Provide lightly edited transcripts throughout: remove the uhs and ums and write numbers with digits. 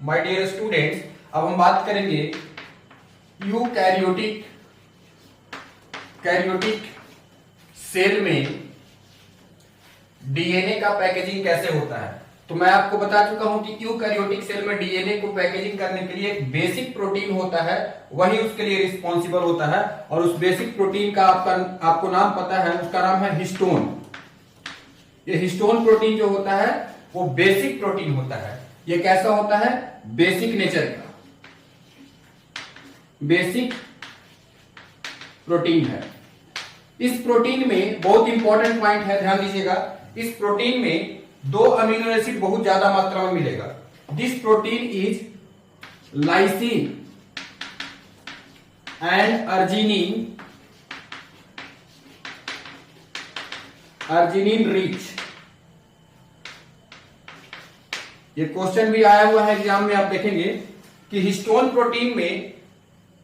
My dear students, अब हम बात करेंगे कैरियोटिक सेल में डीएनए का पैकेजिंग कैसे होता है। तो मैं आपको बता चुका हूं कि यूकैरियोटिक सेल में डीएनए को पैकेजिंग करने के लिए एक बेसिक प्रोटीन होता है, वही उसके लिए रिस्पॉन्सिबल होता है। और उस बेसिक प्रोटीन का आपको नाम पता है, उसका नाम है हिस्टोन। ये हिस्टोन प्रोटीन जो होता है वो बेसिक प्रोटीन होता है। ये कैसा होता है? बेसिक नेचर का बेसिक प्रोटीन है। इस प्रोटीन में बहुत इंपॉर्टेंट पॉइंट है, ध्यान दीजिएगा। इस प्रोटीन में 2 अमीनो एसिड बहुत ज्यादा मात्रा में मिलेगा। This protein is lysine and arginine rich. ये क्वेश्चन भी आया हुआ है एग्जाम में, आप देखेंगे कि हिस्टोन प्रोटीन में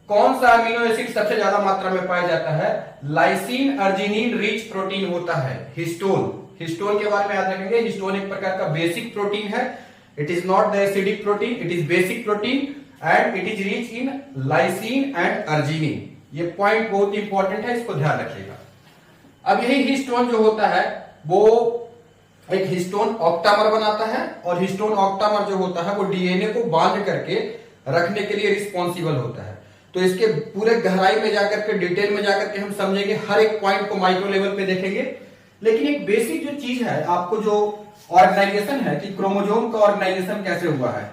कौन सा अमीनो एसिड सबसे ज्यादा मात्रा में पाया जाता है? लाइसिन अर्जिनिन रिच प्रोटीन होता है हिस्टोन। हिस्टोन के बारे में याद रखेंगे, हिस्टोन एक प्रकार का बेसिक प्रोटीन है। It is not the acidic protein, it is basic protein and it is rich in lysine and arginine. ये पॉइंट बहुत इंपॉर्टेंट है, इसको ध्यान रखिएगा। अब यही हिस्टोन जो होता है वो एक हिस्टोन ऑक्टामर बनाता है, और हिस्टोन ऑक्टामर जो होता है वो डीएनए को बांध करके रखने के लिए रिस्पॉन्सिबल होता है। तो इसके पूरे गहराई में जाकर के, डिटेल में जाकर के हम समझेंगे, हर एक पॉइंट को माइक्रो लेवल पे देखेंगे। लेकिन एक बेसिक जो चीज है, आपको जो ऑर्गेनाइजेशन है कि क्रोमोसोम का ऑर्गेनाइजेशन कैसे हुआ है,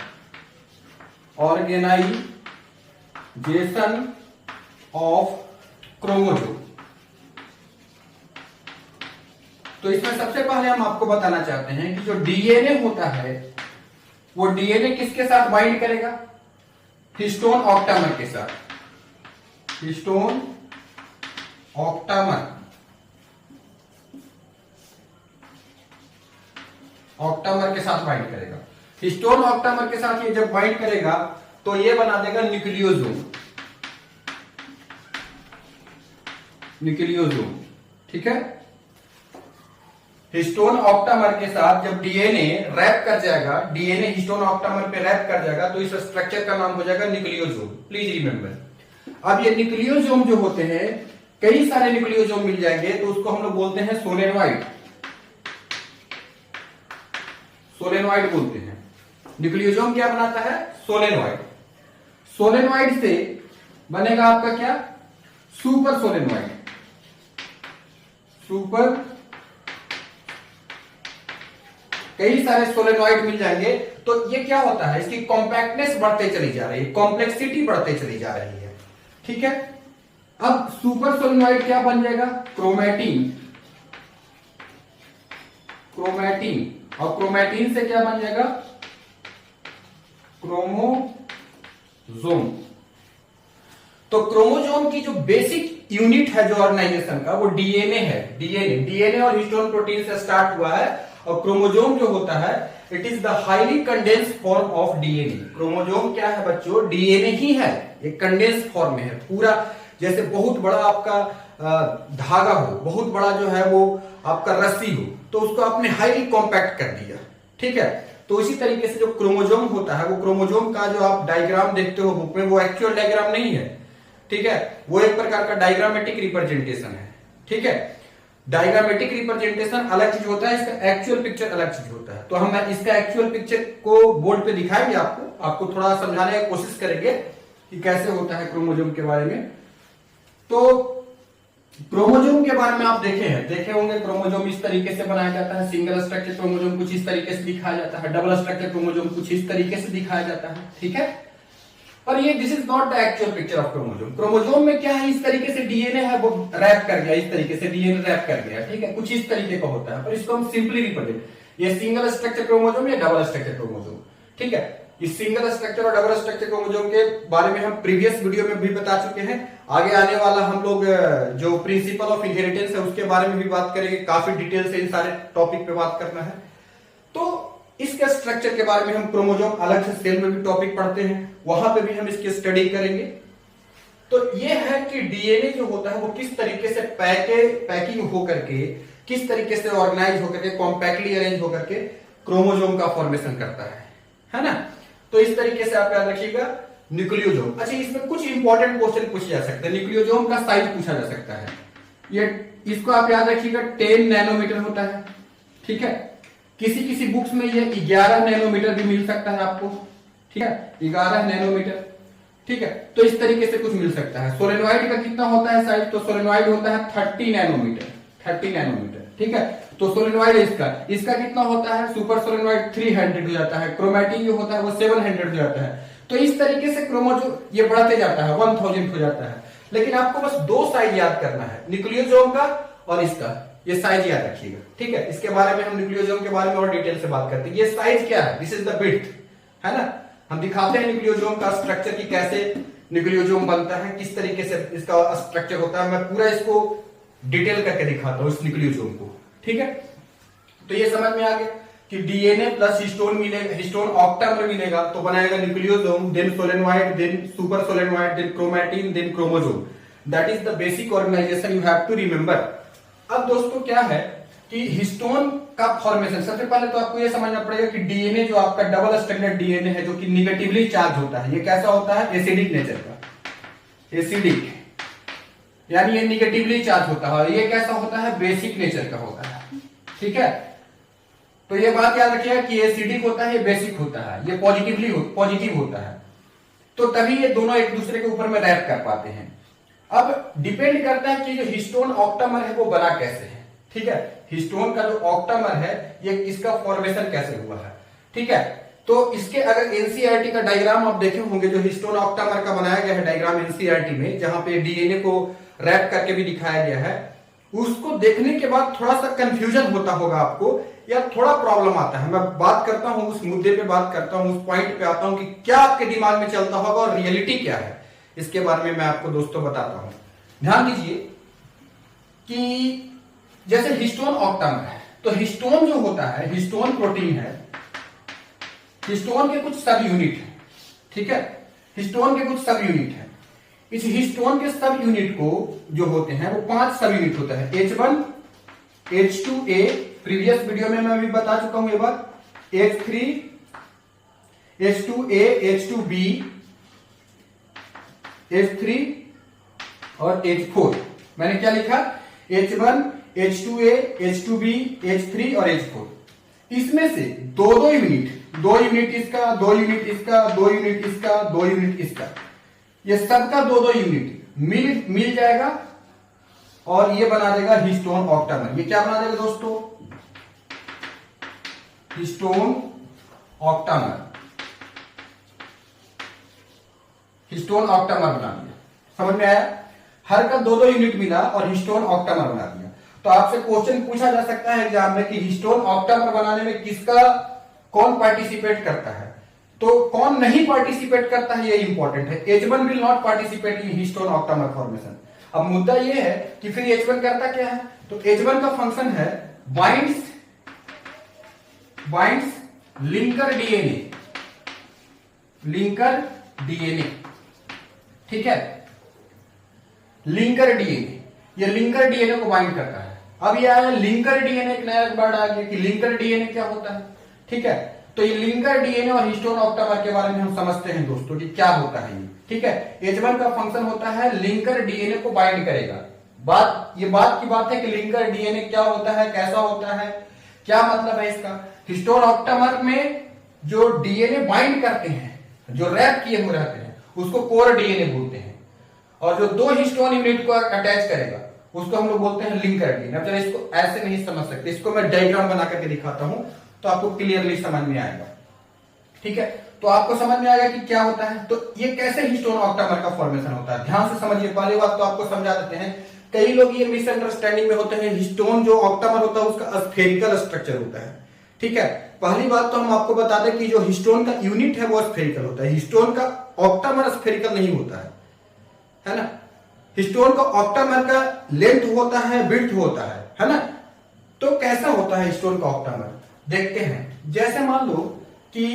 ऑर्गेनाइजेशन ऑफ क्रोमोसोम। तो इसमें सबसे पहले हम आपको बताना चाहते हैं कि जो डीएनए होता है वो डीएनए किसके साथ बाइंड करेगा? हिस्टोन ऑक्टामर के साथ। हिस्टोन ऑक्टामर के साथ बाइंड करेगा। हिस्टोन ऑक्टामर के साथ ये जब बाइंड करेगा तो ये बना देगा न्यूक्लियोसोम। ठीक है। हिस्टोन ऑक्टामर के साथ जब डीएनए रैप कर जाएगा, डीएनए हिस्टोन ऑक्टामर पे रैप कर जाएगा, तो इस स्ट्रक्चर का नाम हो जाएगा न्यूक्लियोसोम। Please remember. अब ये न्यूक्लियोसोम जो होते हैं, कई सारे न्यूक्लियोसोम मिल जाएंगे, तो उसको हम लोग बोलते हैं सोलेनॉइड। सोलेनॉइड बोलते हैं। न्यूक्लियोसोम क्या बनाता है? सोलेनॉइड। सोलेनॉइड से बनेगा आपका क्या? Super solenoid. कई सारे सोलेनॉइड मिल जाएंगे। तो ये क्या होता है? इसकी कॉम्पैक्टनेस बढ़ते चली जा रही है, कॉम्प्लेक्सिटी बढ़ते चली जा रही है। ठीक है। अब सुपर सोलेनॉइड क्या बन जाएगा? क्रोमैटिन। और क्रोमैटिन से क्या बन जाएगा? क्रोमोसोम। तो क्रोमोसोम की जो बेसिक यूनिट है जो ऑर्गेनाइजेशन का, वो डीएनए है। डीएनए और हिस्टोन प्रोटीन से स्टार्ट हुआ है। और क्रोमोसोम जो होता है, it is the highly condensed form of DNA. Chromosome क्या है बच्चों? डीएनए ही है, एक कंडेंस्ड फॉर्म में है पूरा। जैसे बहुत बड़ा आपका धागा हो, बहुत बड़ा जो है वो आपका रस्सी हो, तो उसको आपने हाईली कॉम्पैक्ट कर दिया। ठीक है। तो इसी तरीके से जो क्रोमोसोम होता है, वो क्रोमोसोम का जो आप डायग्राम देखते हो बुक में, वो एक्चुअल डायग्राम नहीं है। ठीक है। वो एक प्रकार का डायग्रामेटिक रिप्रेजेंटेशन है। ठीक है। डायग्रामेटिक रिप्रेजेंटेशन अलग चीज होता है, इसका एक्चुअल पिक्चर अलग चीज होता है। तो हम इसका एक्चुअल पिक्चर को बोर्ड पे दिखाएंगे, आपको थोड़ा समझाने की कोशिश करेंगे कि कैसे होता है क्रोमोसोम के बारे में। तो क्रोमोसोम के बारे में आप देखे होंगे क्रोमोसोम इस तरीके से बनाया जाता है। सिंगल स्ट्रक्चर क्रोमोसोम कुछ इस तरीके से दिखाया जाता है, डबल स्ट्रक्चर क्रोमोसोम कुछ इस तरीके से दिखाया जाता है। ठीक है। पर ये this is not the actual picture of chromosome. Chromosome में क्या है? इस तरीके से डीएनए है वो रैप कर गया, इस तरीके से डीएनए रैप कर गया। ठीक है। कुछ इस तरीके का होता है, पर इसको हम सिंपली रिप्रेजेंट, ये सिंगल स्ट्रक्चर क्रोमोसोम या डबल स्ट्रक्चर क्रोमोसोम। ठीक है। इस सिंगल स्ट्रक्चर और डबल स्ट्रक्चर क्रोमोसोम के बारे में हम प्रीवियस वीडियो में भी बता चुके हैं। आगे आने वाला हम लोग जो प्रिंसिपल ऑफ इनहेरिटेंस है उसके बारे में भी बात करेंगे। काफी डिटेल से इन सारे टॉपिक पे बात करना है। तो इसके स्ट्रक्चर के बारे में हम क्रोमोसोम अलग से सेल में भी टॉपिक पढ़ते हैं, वहां पे भी हम इसकी स्टडी करेंगे। तो ये है कि डीएनए जो होता है वो किस तरीके से पैकिंग होकर के, किस तरीके से ऑर्गेनाइज होकर के, कॉम्पैक्टली अरेंज होकर के क्रोमोसोम का फॉर्मेशन करता है ना। तो तो इस तरीके से आप याद रखिएगा न्यूक्लियोसोम। अच्छा, इसमें कुछ इंपॉर्टेंट क्वेश्चन पूछे जा सकते हैं। न्यूक्लियोसोम का साइज पूछा जा सकता है, ये इसको आप याद रखिएगा 10 नैनोमीटर होता है। ठीक है, किसी किसी बुक्स में ये 11 नैनोमीटर भी मिल सकता है आपको। ठीक है, 11 नैनोमीटर। ठीक है, तो इस तरीके से कुछ मिल सकता है। सोलेनॉइड का कितना होता है साइज, तो सोलेनॉइड होता है 30 नैनोमीटर, 30 नैनोमीटर। ठीक है, तो सोलेनॉइड इसका कितना होता है, सुपर सोलेनॉइड 300 हो जाता है, क्रोमैटिन जो होता है वो 700 हो जाता है। तो इस तरीके से क्रोमोसोम ये बढ़ते जाता है, 1000 हो जाता है। लेकिन आपको बस दो साइज याद करना है, न्यूक्लियोसोम का और इसका, ये साइज याद रखिएगा। ठीक है, इसके बारे में हम न्यूक्लियोसोम के बारे में और डिटेल से बात करते हैं। ये साइज क्या है, दिस इज द विड्थ, है ना। हम दिखाते हैं न्यूक्लियोसोम का स्ट्रक्चर की कैसे न्यूक्लियोसोम बनता है, किस तरीके से इसका स्ट्रक्चर होता है। मैं पूरा इसको डिटेल करके दिखाता हूं इस न्यूक्लियोसोम को। ठीक है, तो ये समझ में आ गया कि डीएनए प्लस हिस्टोन मिलेगा, हिस्टोन ऑक्टामर मिलेगा तो बनाएगा nucleosome, then solenoid, then super solenoid, then chromatin, then chromosome. That is the basic organization you have to remember. अब दोस्तों क्या है कि हिस्टोन का फॉर्मेशन, सबसे पहले तो आपको यह समझना पड़ेगा कि डीएनए जो आपका डबल स्ट्रैंडेड डीएनए है जो कि निगेटिवली चार्ज होता है, ये कैसा होता है, एसिडिक नेचर का, एसिडिक, यानी ये निगेटिवली चार्ज होता है। ये कैसा होता है, बेसिक नेचर का होता है। ठीक है, तो ये बात याद रखिएगा कि एसिडिक होता है, ये बेसिक होता है, ये पॉजिटिव होता है। तो तभी ये दोनों एक दूसरे के ऊपर में रैप कर पाते हैं। अब डिपेंड करता है कि जो हिस्टोन ऑक्टामर है वो बना कैसे है। ठीक है, हिस्टोन का जो ऑक्टामर है ये इसका फॉर्मेशन कैसे हुआ है। ठीक है, तो इसके अगर एनसीईआरटी का डायग्राम आप देखे होंगे, जो हिस्टोन ऑक्टामर का बनाया गया है डायग्राम एनसीईआरटी में, जहां पे डीएनए को रैप करके भी दिखाया गया है, उसको देखने के बाद थोड़ा सा कंफ्यूजन होता होगा आपको या थोड़ा प्रॉब्लम आता है। मैं बात करता हूं उस मुद्दे पे, बात करता हूं उस पॉइंट पे आता हूं कि क्या आपके दिमाग में चलता होगा और रियलिटी क्या है, इसके बारे में मैं आपको दोस्तों बताता हूं। ध्यान दीजिए कि जैसे हिस्टोन ऑक्टामर है, तो हिस्टोन जो होता है, हिस्टोन प्रोटीन है, हिस्टोन के कुछ सब यूनिट है। ठीक है, हिस्टोन के कुछ सब यूनिट है। इस हिस्टोन के सब यूनिट को जो होते हैं वो 5 सब यूनिट होता है, H1, H2A, प्रीवियस वीडियो में मैं अभी बता चुका हूं ये बात, H3, H2A, H2B, H3 और H4। मैंने क्या लिखा, H1, H2A, H2B, H3 और H4। इसमें से दो यूनिट, 2 यूनिट इसका, 2 यूनिट इसका, 2 यूनिट इसका, 2 यूनिट इसका, ये सबका 2 यूनिट मिल जाएगा और ये बना देगा हिस्टोन ऑक्टामर। ये क्या बना देगा दोस्तों, हिस्टोन ऑक्टामर, हिस्टोन ऑक्टामर बना दिया। समझ में आया, हर का 2 यूनिट मिला और हिस्टोन ऑक्टामर बना दिया। तो आपसे क्वेश्चन पूछा जा सकता है एग्जाम में कि हिस्टोन ऑक्टामर बनाने में किसका, कौन पार्टिसिपेट करता है, तो कौन नहीं पार्टिसिपेट करता है ये इंपॉर्टेंट है। H1 will not participate in histone octamer formation. अब मुद्दा ये है कि फिर H1 करता क्या है, तो H1 का फंक्शन है binds linker DNA, linker DNA. ठीक है, लिंकर डीएनए, ये लिंकर डीएनए को बाइंड करता है। अब ये आया लिंकर डीएनए, एक नया वर्ड आ गया कि लिंकर डीएनए क्या होता है। ठीक है, तो ये लिंकर डीएनए और हिस्टोन ऑक्टामर के बारे में हम समझते हैं दोस्तों कि क्या होता है ये। ठीक है, H1 का फंक्शन होता है लिंकर डीएनए को बाइंड करेगा। बात की बात है कि लिंकर डीएनए क्या होता है, कैसा होता है, क्या मतलब है इसका। हिस्टोन ऑक्टामर में जो डीएनए बाइंड करते हैं, जो रैप किए हुए रहते हैं, उसको कोर डीएनए बोलते हैं। और जो 2 हिस्टोन यूनिट को अटैच करेगा उसको हम लोग बोलते हैं लिंकर डीएनए। अब जरा इसको ऐसे नहीं समझ सकते, इसको मैं डायग्राम बना करके दिखाता हूं तो आपको क्लियरली समझ में आएगा। ठीक है, तो आपको समझ में आएगा कि क्या होता है, तो ये कैसे हिस्टोन ऑक्टामर का फॉर्मेशन होता है। ध्यान से समझिए, पहली बात तो आपको समझा देते हैं। कई लोग ये मिसअंडरस्टैंडिंग में होते हैं, हिस्टोन जो ऑक्टामर होता है उसका स्फेरिकल स्ट्रक्चर होता है। ठीक है, पहली बात तो हम आपको बता दें कि जो हिस्टोन का यूनिट है वो स्फेरिकल होता है, हिस्टोन का ऑक्टामर स्फेरिकल नहीं होता है ना। हिस्टोन का ऑक्टामर का लेंथ होता है, विड्थ होता है ना। तो कैसा होता है हिस्टोन का ऑक्टामर, देखते हैं। जैसे मान लो कि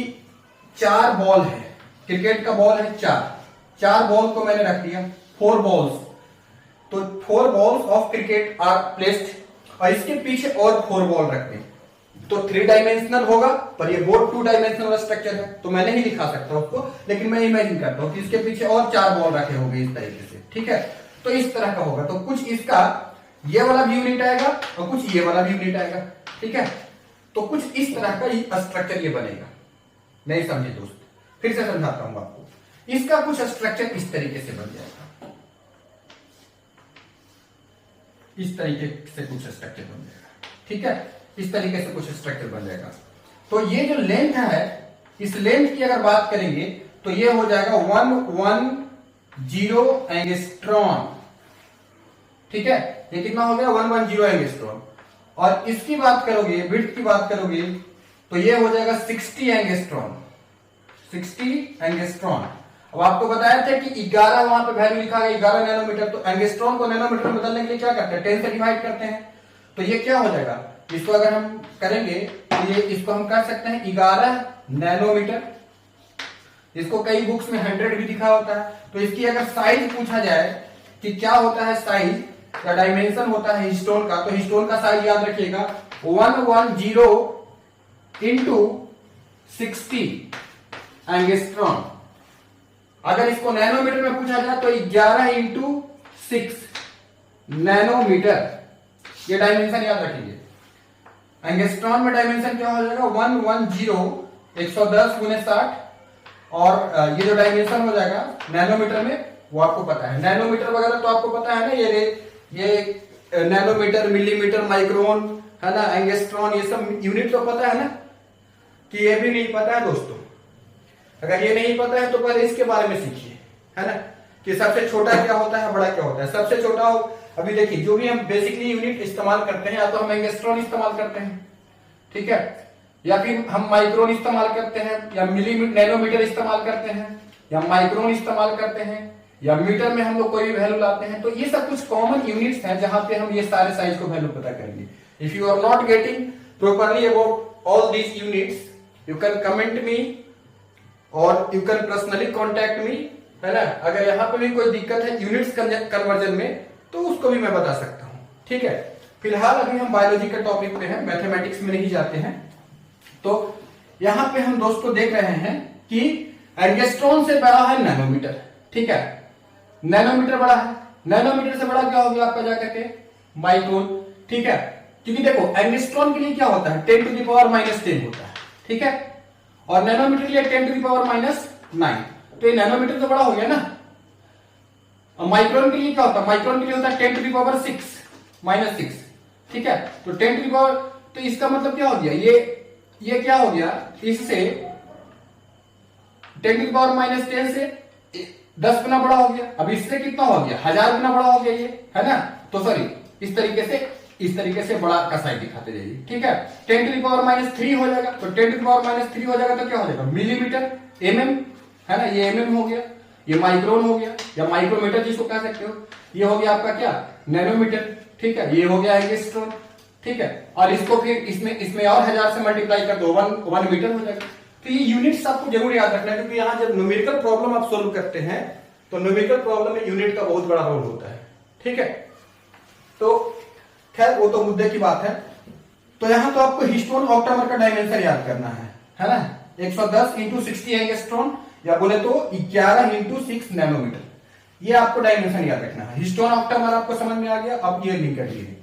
4 बॉल है, क्रिकेट का बॉल है 4 बॉल को मैंने रख दिया, 4 बॉल्स, तो 4 balls of cricket are placed, और इसके पीछे और 4 बॉल रखते हैं। तो 3 डायमेंशनल होगा, पर ये बोर्ड 2 डायमेंशनल स्ट्रक्चर है, तो मैं नहीं दिखा सकता उसको, लेकिन मैं इमेजिन करता हूं कि इसके पीछे और 4 बॉल रखे होंगे इस तरीके से, ठीक है। तो इस तरह का होगा, तो कुछ इसका ये वाला भी यूनिट आएगा और कुछ ये वाला भी यूनिट आएगा, ठीक है। तो कुछ इस तरह का स्ट्रक्चर ये बनेगा। नहीं समझे दोस्त, फिर से समझाता हूं आपको। इसका कुछ स्ट्रक्चर इस तरीके से बन जाएगा, इस तरीके से कुछ स्ट्रक्चर बन जाएगा, ठीक है। इस तरीके से कुछ स्ट्रक्चर बन जाएगा। तो ये जो लेंथ है, इस लेंथ की अगर बात करेंगे तो ये हो जाएगा 110 एंगस्ट्रॉन, ठीक है। ये कितना हो गया 110 एंगस्ट्रॉन। और इसकी बात करोगे, विड्थ की बात करोगे तो ये हो जाएगा 60 एंगस्ट्रॉन, 60 एंगस्ट्रॉन। अब आपको बताया था कि 11 वहां पे वैल्यू लिखा है 11 नैनोमीटर, तो एंगस्ट्रॉन को नैनोमीटर में बदलने के लिए क्या करते हैं, 10 से डिवाइड करते हैं। तो ये क्या हो जाएगा, इसको अगर हम करेंगे तो ये इसको हम कर सकते हैं 11 नैनोमीटर। इसको कई बुक्स में 100 भी दिखा होता है। तो इसकी अगर साइज पूछा जाए कि क्या होता है साइज या डायमेंशन होता है हिस्टोन का, तो हिस्टोन का साइज याद रखिएगा 110 इंटू 60 एंगस्ट्रॉन। अगर इसको नैनोमीटर में पूछा जाए तो 11 इंटू 6 नैनोमीटर, ये डायमेंशन याद रखिए। एंगस्ट्रॉन में डायमेंशन क्या हो जाएगा 110 गुने 60, और ये जो डायमेंशन हो जाएगा नैनोमीटर में वो आपको पता है। नैनोमीटर वगैरह तो आपको पता है ना, ये नैनोमीटर, मिलीमीटर, माइक्रोन, है ना, एंगस्ट्रॉन, ये सब यूनिट तो पता है ना। कि ये भी नहीं पता है दोस्तों, अगर ये नहीं पता है तो पहले इसके बारे में सीखिए, है ना, कि सबसे छोटा क्या होता है, बड़ा क्या होता है। सबसे छोटा हो, अभी देखिए जो भी हम बेसिकली यूनिट इस्तेमाल करते हैं, या तो हम एंगस्ट्रॉन इस्तेमाल करते हैं, ठीक है, या फिर हम माइक्रोन इस्तेमाल करते हैं, या मिलीमीटर नैनोमीटर इस्तेमाल करते हैं, या माइक्रोन इस्तेमाल करते हैं, या मीटर में हम लोग कोई भी वैल्यू लाते हैं। तो ये सब कुछ कॉमन यूनिट्स हैं जहां पे हम ये सारे साइज को वैल्यू पता करेंगे। If you are not getting properly about all these units, you can comment me or you can personally contact me, है ना। अगर यहाँ पे भी कोई दिक्कत है यूनिट्स कन्वर्जन में तो उसको भी मैं बता सकता हूँ, ठीक है। फिलहाल अभी हम बायोलॉजी के टॉपिक पे हैं, मैथमेटिक्स में नहीं जाते हैं। तो यहाँ पे हम दोस्तों देख रहे हैं कि एंगस्ट्रॉन से बड़ा है नैनोमीटर, ठीक है, नैनोमीटर बड़ा है। नैनोमीटर से बड़ा क्या हो गया आपका जाकर के माइक्रोन, ठीक है। क्योंकि देखो एंगस्ट्रॉन के लिए क्या होता है 10 टू द पावर -10 होता है, ठीक है, और नैनोमीटर के लिए 10 टू द पावर -9, तो ये नैनोमीटर तो बड़ा हो गया ना। और माइक्रोन के लिए क्या होता है, माइक्रोन के लिए होता है 10 टू द पावर -6, ठीक है। तो 10 टू द पावर, तो इसका मतलब क्या हो गया, ये क्या हो गया, इससे 10 टू द पावर -10 से 10 गुना बड़ा हो गया। अब इससे कितना हो गया, 1000 गुना बड़ा हो गया ये, है ना। तो सॉरी, इस तरीके से बड़ा का साइज दिखाते जाइए, ठीक है। 10 टू द पावर -3 हो जाएगा, तो 10 टू द पावर -3 हो जाएगा तो क्या हो जाएगा मिलीमीटर, mm, है ना, ये mm हो गया, ये माइक्रोन हो गया, या माइक्रोमीटर जिसको कह सकते हो। ये हो गया आपका क्या नैनोमीटर, ठीक है, ये हो गया एंगस्ट्रॉन, ठीक है। और इसको फिर इसमें और 1000 से मल्टीप्लाई कर दो, 1 मीटर हो जाएगा। तो ये यूनिट्स आपको जरूर याद रखना है, क्योंकि यहाँ जब न्यूमेरिकल प्रॉब्लम आप सोल्व करते हैं तो न्यूमेरिकल प्रॉब्लम में यूनिट का बहुत बड़ा रोल होता है, ठीक है। तो खैर वो तो मुद्दे की बात है। तो यहां तो आपको हिस्टोन ऑक्टामर का डायमेंशन याद करना है ना। 110 इंटू 60 एंगस्ट्रॉन, या बोले तो 11 इंटू 6 नैनोमीटर, ये आपको डायमेंशन याद रखना है। हिस्टोन ऑक्टामर आपको समझ में आ गया, अब ये लिंक कर लीजिए।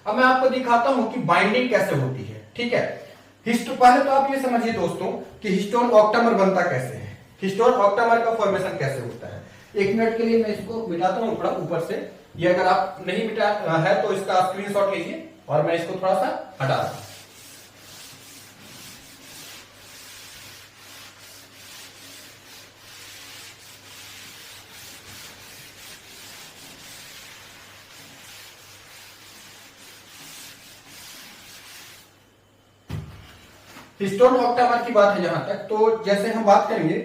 अब मैं आपको दिखाता हूं कि बाइंडिंग कैसे होती है, ठीक है। पहले तो आप ये समझिए दोस्तों कि हिस्टोन ऑक्टामर बनता कैसे है, हिस्टोन ऑक्टामर का फॉर्मेशन कैसे होता है। 1 मिनट के लिए मैं इसको मिटाता हूं थोड़ा ऊपर से। ये अगर आप नहीं मिटा है तो इसका स्क्रीनशॉट लीजिए, और मैं इसको थोड़ा सा हटा दूं। हिस्टोन ऑक्टामर की बात है जहां तक, तो जैसे हम बात करेंगे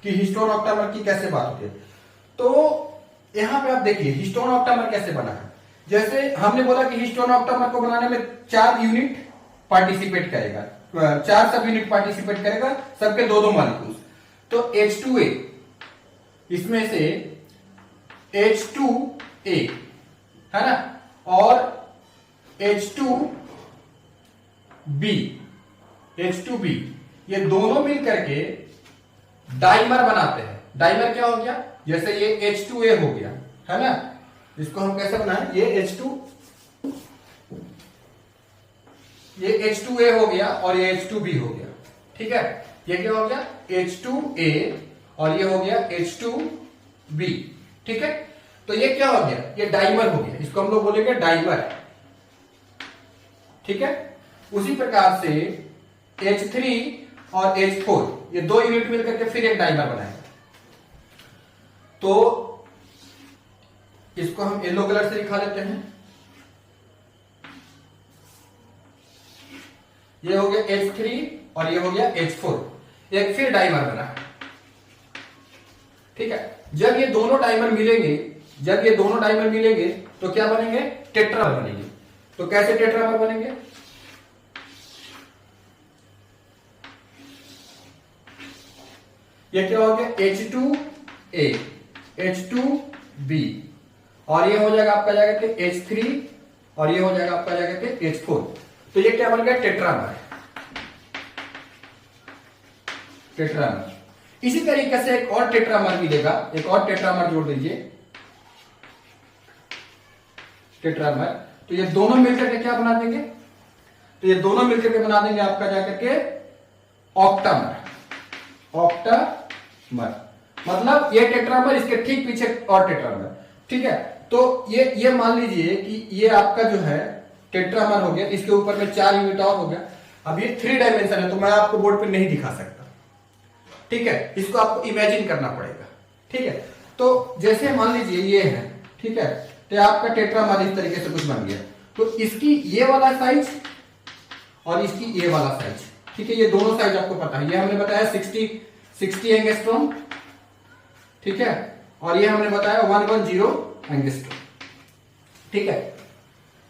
कि हिस्टोन ऑक्टामर की कैसे बात होती है, तो यहां पे आप देखिए हिस्टोन ऑक्टामर कैसे बना है। जैसे हमने बोला कि हिस्टोन ऑक्टामर को बनाने में 4 यूनिट पार्टिसिपेट करेगा, 4 सब यूनिट पार्टिसिपेट करेगा, सबके 2-2 मॉलिक्यूल्स। तो H2A, इसमें से H2A, है ना, और H2B, H2B, ये दोनों मिल करके डाइमर बनाते हैं। डाइमर क्या हो गया, जैसे ये H2A हो गया, है ना, इसको हम कैसे बनाएं, ये H2A हो गया और ये H2B हो गया, ठीक है। ये क्या हो गया, H2A और ये हो गया H2B, ठीक है। तो ये क्या हो गया, ये डाइमर हो गया, इसको हम लोग बोलेंगे डाइमर, ठीक है। उसी प्रकार से H3 और H4 ये दो यूनिट मिलकर के फिर एक डाइमर बनाएंगे। तो इसको हम येलो कलर से दिखा देते हैं। ये हो गया H3 और ये हो गया H4, एक फिर डाइमर बना, ठीक है। जब ये दोनों डाइमर मिलेंगे तो क्या बनेंगे, टेट्रामर बनेंगे। तो कैसे टेट्रामर बनेंगे, ये क्या हो गया, H2A, H2B और ये हो जाएगा आपका जाएगा H3 और ये हो जाएगा आपका जाएगा H4। तो ये क्या बन गया, टेट्रामर। इसी तरीके से एक और टेट्रामर मिलेगा, एक और टेट्रामर जोड़ दीजिए, टेट्रामर। तो ये दोनों मिलकर के क्या बना देंगे, तो ये दोनों मिलकर के बना देंगे आपका जाकर के ऑक्टामर। मतलब ये टेट्रामर, इसके ठीक पीछे और टेट्रामर, ठीक है। तो ये मान लीजिए कि ये आपका जो है टेट्रामर हो गया, इसके ऊपर में 4 यूनिट और हो गया। अब ये 3 डायमेंशन है तो मैं आपको बोर्ड पे नहीं दिखा सकता, ठीक है, इसको आपको इमेजिन करना पड़ेगा, ठीक है। तो जैसे मान लीजिए ये है, ठीक है, तो आपका टेट्रामर इस तरीके से कुछ बन गया। तो इसकी ये वाला साइज और इसकी ये वाला साइज, ठीक है, ये दोनों साइज आपको पता है। ये हमने बताया 60 एंगस्ट्रॉम, ठीक है, और ये हमने बताया 110 एंगस्ट्रॉम, ठीक है।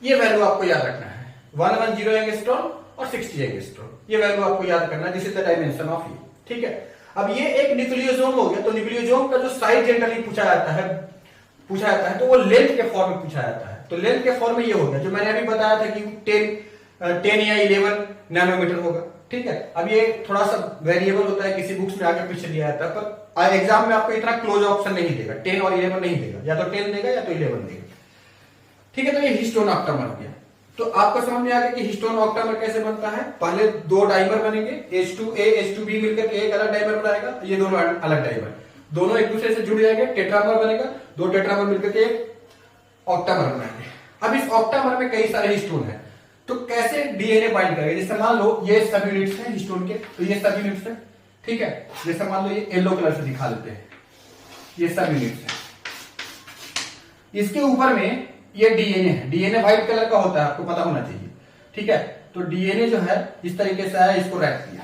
ये वैल्यू आपको याद रखना है, 110 एंगस्ट्रॉम और 60 एंगस्ट्रॉम, ये वैल्यू आपको याद करना है, this is the dimension of ये, ठीक है। अब ये एक न्यूक्लियोसोम हो गया। तो न्यूक्लियोसोम का जो साइज जनरली पूछा जाता है तो वो लेंथ के फॉर्म में पूछा जाता है। तो लेंथ के फॉर्म में ये हो गया, जो मैंने अभी बताया था कि 10 या 11 नैनोमीटर होगा, ठीक है। अब ये थोड़ा सा वेरिएबल होता है, किसी बुक्स में आगे पीछे दिया जाता है, पर एग्जाम में आपको इतना क्लोज ऑप्शन नहीं देगा, 10 और 11 नहीं देगा, या तो 10 देगा या तो 11 देगा, ठीक है। तो ये हिस्टोन ऑक्टामर हो गया। तो आपको समझ में आ गया कि हिस्टोन ऑक्टामर कैसे बनता है। पहले 2 डाइमर बनेंगे, H2A H2B मिलकर के एक अलग डाइमर बनाएगा, ये दोनों अलग डाइमर, दोनों एक दूसरे से जुड़ जाएंगे, टेट्रामर बनेगा, 2 टेट्रामर मिलकर के एक ऑक्टामर बनाएंगे। अब इस ऑक्टामर में कई सारे हिस्टोन है, तो कैसे डीएनए बाइंड करेंगे। जैसे मान लो ये सब यूनिट्स हैं हिस्टोन के, तो ये सब यूनिट्स है, ठीक है। जैसे मान लो ये येलो कलर से दिखा देते हैं, ये सब यूनिट्स है। इसके ऊपर में ये डीएनए है, डीएनए व्हाइट कलर का होता है, आपको पता होना चाहिए, ठीक है। तो डीएनए जो है इस तरीके से आया, इसको रैप किया,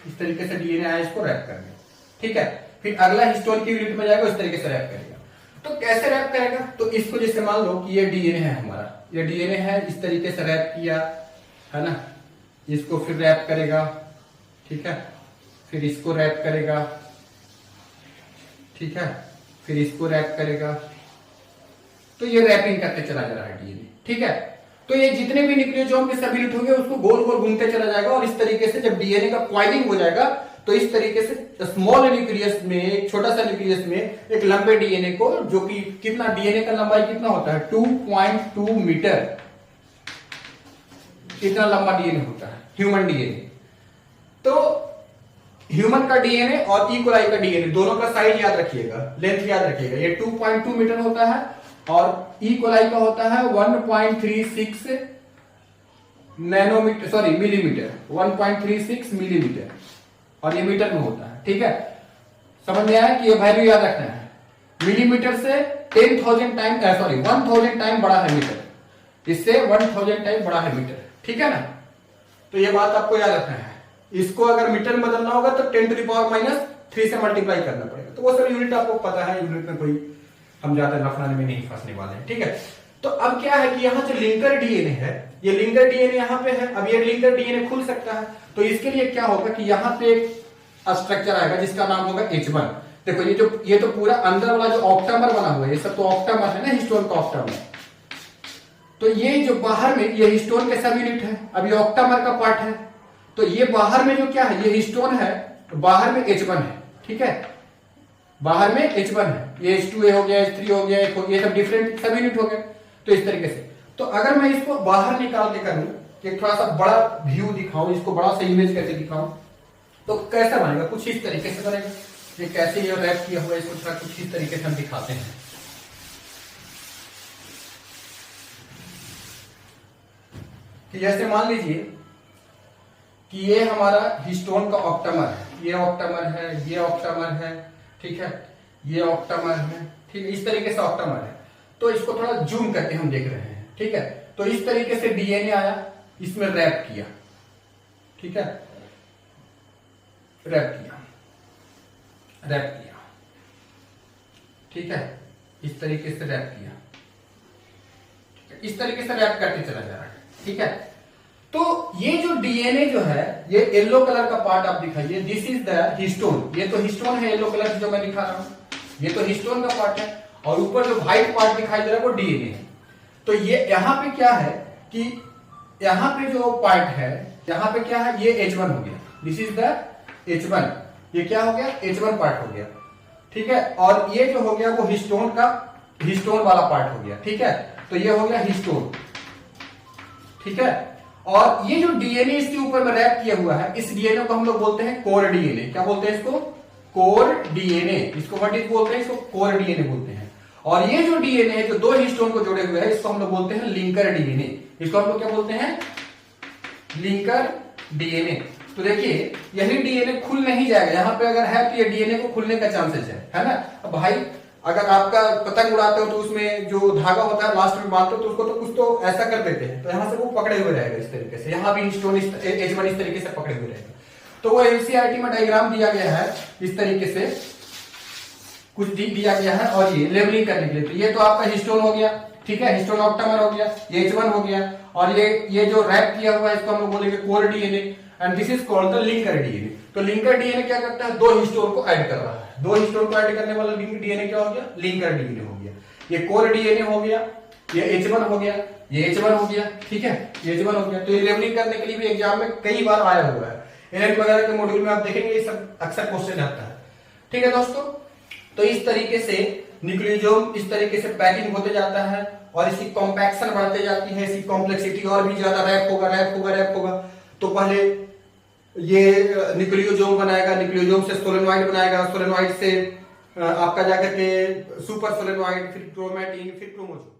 इस तरीके से डीएनए आया, इसको रैप कर दिया, ठीक है। फिर अगला हिस्टोन की यूनिट में जाएगा, इस तरीके से रैप करेगा। तो कैसे रैप करेगा, तो इसको जैसे मान लो कि ये डीएनए है हमारा, ये डीएनए है, इस तरीके से रैप किया, है ना, इसको फिर रैप करेगा, ठीक है, फिर इसको रैप करेगा, ठीक है, फिर इसको रैप करेगा। तो ये रैपिंग करते चला जा रहा है डीएनए, ठीक है। तो ये जितने भी न्यूक्लियोसोम के सब यूनिट होंगे उसको गोल गोल घूमते चला जाएगा, और इस तरीके से जब डीएनए का क्वाइलिंग हो जाएगा तो इस तरीके से स्मॉल न्यूक्लियस में, एक छोटा सा न्यूक्लियस में एक लंबे डीएनए को, जो कि कितना डीएनए का लंबाई कितना होता है, 2.2 मीटर, इतना लंबा डीएनए होता है ह्यूमन डीएनए। तो ह्यूमन का डीएनए और ई कोलाई का डीएनए दोनों का साइज याद रखिएगा, लेंथ याद रखिएगा, ये 2.2 मीटर होता है और ई कोलाई का होता है 1.36 नैनोमीटर, सॉरी मिलीमीटर, 1.36 मिलीमीटर, और ये मीटर में होता है, ठीक है। समझ में आया कि ये वैल्यू याद रखना है, मिलीमीटर से 10,000 टाइम, सॉरी 1000 टाइम बड़ा है मीटर, इससे 1000 टाइम बड़ा है मीटर, ठीक है ना। तो ये बात आपको याद रखना है। इसको अगर मीटर में बदलना होगा तो 10⁻³ से मल्टीप्लाई करना पड़ेगा। तो वो सब यूनिट आपको पता है, यूनिट में कोई हम ज्यादा लफड़ाने में नहीं फंसने वाले हैं, ठीक है। तो अब क्या है कि यहाँ जो लिंकर डीएनए है, ये लिंकर डीएनए यहाँ पे है। अब ये लिंकर डीएनए खुल सकता है, तो इसके लिए क्या होगा कि यहाँ पे एक स्ट्रक्चर आएगा जिसका नाम होगा H1। देखो ये तो पूरा अंदर वाला जो ऑक्टामर बना हुआ है, ये सब तो ऑक्टामर है ना, हिस्टोन का ऑक्टामर। तो ये जो बाहर में ये हिस्टोन के सब यूनिट है, अब ये ऑक्टामर का पार्ट है। तो ये बाहर में जो क्या है, ये हिस्टोन है, तो बाहर में H1 है, ठीक है, बाहर में H1 है, ये H2A हो गया, H3 हो गया, ये सब डिफरेंट सब यूनिट हो गए। तो इस तरीके से, तो अगर मैं इसको बाहर निकाल के करूं, कि थोड़ा सा बड़ा व्यू दिखाऊं, इसको बड़ा सा इमेज कैसे दिखाऊं, तो कैसा बनेगा, कुछ इस तरीके से बनेगा। ये कैसे ये रैप किया हुआ है, इसको थोड़ा कुछ इस तरीके से हम दिखाते हैं। कि जैसे मान लीजिए कि ये हमारा हिस्टोन का ऑक्टामर है, ये ऑक्टामर है, ये ऑक्टामर है, ठीक है, ये ऑक्टामर है, ठीक है, इस तरीके से ऑक्टामर है। तो इसको थोड़ा जूम करके हम देख रहे हैं, ठीक है। तो इस तरीके से डीएनए आया, इसमें रैप किया, ठीक है, रैप किया, रैप किया, ठीक है, इस तरीके से रैप किया, ठीक है, इस तरीके से रैप करके चला जा रहा है, ठीक है। तो ये जो डीएनए जो है, ये येलो कलर का पार्ट आप दिखाइए, दिस इज द हिस्टोन, ये तो हिस्टोन है येलो कलर जो मैं दिखा रहा हूं, ये तो हिस्टोन का पार्ट है, और ऊपर जो व्हाइट पार्ट दिखाई दे रहा है वो डीएनए है। तो ये यहां पे क्या है कि यहां पे जो पार्ट है, यहां पे क्या है, ये H1 हो गया, दिस इज द H1, ये क्या हो गया, H1 पार्ट हो गया, ठीक है। और ये जो हो गया वो हिस्टोन का, हिस्टोन वाला पार्ट हो गया, ठीक है। तो ये हो गया हिस्टोन, ठीक है। और ये जो डीएनए इसके ऊपर में रैप किया हुआ है, इस डीएनए को हम लोग बोलते हैं कोर डीएनए। क्या बोलते हैं इसको, कोर डीएनए, इसको व्हाट इज बोलते हैं, इसको कोर डीएनए बोलते हैं। और ये जो डीएनए है जो दो हिस्टोन को जोड़े हुए हैं, इसको हम लोग बोलते हैं लिंकर डीएनए, इसको हम लोग क्या बोलते हैं, लिंकर डीएनए। तो देखिए यही डीएनए खुल नहीं जाएगा, यहां पे अगर है तो ये डीएनए को खुलने का चांसेस है ना। अब भाई अगर आपका पतंग उड़ाते हो तो उसमें जो धागा होता है लास्ट में बांधते हो तो उसको तो कुछ तो ऐसा कर देते हैं, तो यहां से वो पकड़े हुए रहेगा इस तरीके से, यहां भी हिस्टोन H1 इस तरीके से पकड़े हुए रहेगा। तो वो एनसीईआरटी में डायग्राम दिया गया है इस तरीके से, कुछ दिया गया है, और ये लेबलिंग करने के लिए। तो ये तो आपका हिस्टोन हो गया, ठीक है, हिस्टोन ऑक्टामर हो गया, ये H1 हो गया, और ये जो रैप किया हुआ है इसको हम लोग बोलेंगे core DNA, and this is called the linker DNA. तो लिंकर डीएनए क्या करता है, दो हिस्टोन को ऐड कर रहा है, दो हिस्टोन को ऐड करने वाला लिंक डीएनए क्या हो गया, लिंकर डीएनए हो गया। ये कोर डीएनए हो गया, ये H1 हो गया, ये H1 हो गया, ठीक है, ये H1 हो गया। तो ये लेबलिंग करने के लिए भी एग्जाम में कई बार आया हुआ है, एनएल वगैरह के मॉड्यूल में आप देखेंगे ये सब अक्सर क्वेश्चन आता है, ठीक है दोस्तों। तो इस तरीके से न्यूक्लियोसोम इस तरीके से पैकिंग होते जाता है, और इसकी कॉम्पैक्शन बढ़ते जाती है, इसकी कॉम्प्लेक्सिटी और भी ज्यादा रैप होगा, रैप होगा, रैप होगा। तो पहले ये न्यूक्लियोसोम बनाएगा, न्यूक्लियोसोम से सोलेनॉइड बनाएगा, सोलेनॉइड से आपका जाकर के सुपर सोलेनॉइड, फिर क्रोमैटिन, फिर क्रोमोसोम।